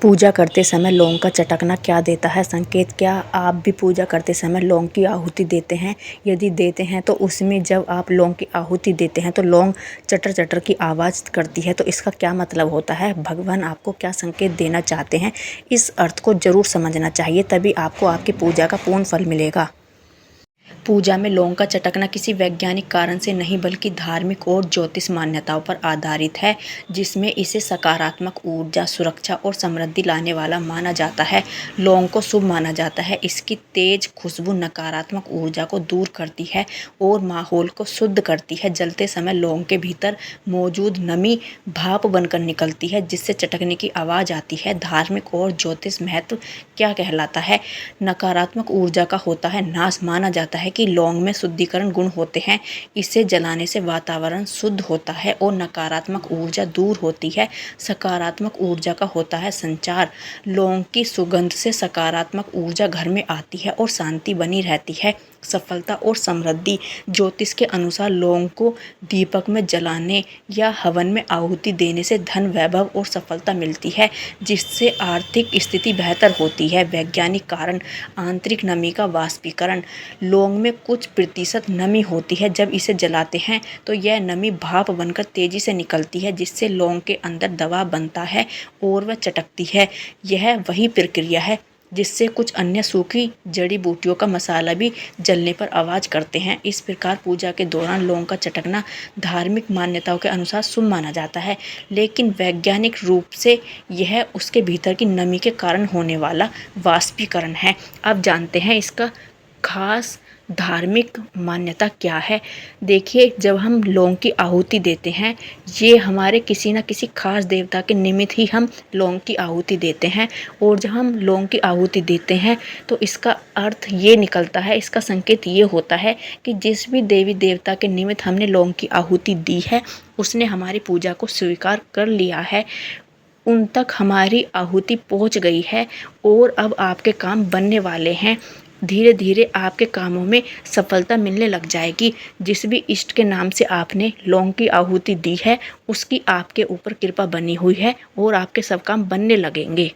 पूजा करते समय लौंग का चटकना क्या देता है संकेत? क्या आप भी पूजा करते समय लौंग की आहुति देते हैं? यदि देते हैं तो उसमें जब आप लौंग की आहुति देते हैं तो लौंग चटर चटर की आवाज़ करती है, तो इसका क्या मतलब होता है? भगवान आपको क्या संकेत देना चाहते हैं? इस अर्थ को ज़रूर समझना चाहिए, तभी आपको आपकी पूजा का पूर्ण फल मिलेगा। पूजा में लौंग का चटकना किसी वैज्ञानिक कारण से नहीं बल्कि धार्मिक और ज्योतिष मान्यताओं पर आधारित है, जिसमें इसे सकारात्मक ऊर्जा, सुरक्षा और समृद्धि लाने वाला माना जाता है। लौंग को शुभ माना जाता है। इसकी तेज खुशबू नकारात्मक ऊर्जा को दूर करती है और माहौल को शुद्ध करती है। जलते समय लौंग के भीतर मौजूद नमी भाप बनकर निकलती है, जिससे चटकने की आवाज़ आती है। धार्मिक और ज्योतिष महत्व क्या कहलाता है? नकारात्मक ऊर्जा का होता है नाश। माना जाता है कि लौंग में शुद्धिकरण गुण होते हैं। इसे जलाने से वातावरण शुद्ध होता है और नकारात्मक ऊर्जा दूर होती है। सकारात्मक ऊर्जा का होता है संचार। लौंग की सुगंध से सकारात्मक ऊर्जा घर में आती है और शांति बनी रहती है। सफलता और समृद्धि। ज्योतिष के अनुसार लौंग को दीपक में जलाने या हवन में आहुति देने से धन, वैभव और सफलता मिलती है, जिससे आर्थिक स्थिति बेहतर होती है। वैज्ञानिक कारण: आंतरिक नमी का वाष्पीकरण। लौंग में कुछ प्रतिशत नमी होती है। जब इसे जलाते हैं तो यह नमी भाप बनकर तेजी से निकलती है, जिससे लौंग के अंदर दबाव बनता है और वह चटकती है। यह वही प्रक्रिया है जिससे कुछ अन्य सूखी जड़ी बूटियों का मसाला भी जलने पर आवाज़ करते हैं। इस प्रकार पूजा के दौरान लौंग का चटकना धार्मिक मान्यताओं के अनुसार शुभ माना जाता है, लेकिन वैज्ञानिक रूप से यह उसके भीतर की नमी के कारण होने वाला वाष्पीकरण है। अब जानते हैं इसका खास धार्मिक मान्यता क्या है। देखिए, जब हम लौंग की आहुति देते हैं, ये हमारे किसी न किसी खास देवता के निमित्त ही हम लौंग की आहुति देते हैं। और जब हम लौंग की आहुति देते हैं तो इसका अर्थ ये निकलता है, इसका संकेत ये होता है कि जिस भी देवी देवता के निमित्त हमने लौंग की आहुति दी है, उसने हमारी पूजा को स्वीकार कर लिया है, उन तक हमारी आहुति पहुंच गई है और अब आपके काम बनने वाले हैं। धीरे धीरे आपके कामों में सफलता मिलने लग जाएगी। जिस भी इष्ट के नाम से आपने लौंग की आहुति दी है, उसकी आपके ऊपर कृपा बनी हुई है और आपके सब काम बनने लगेंगे।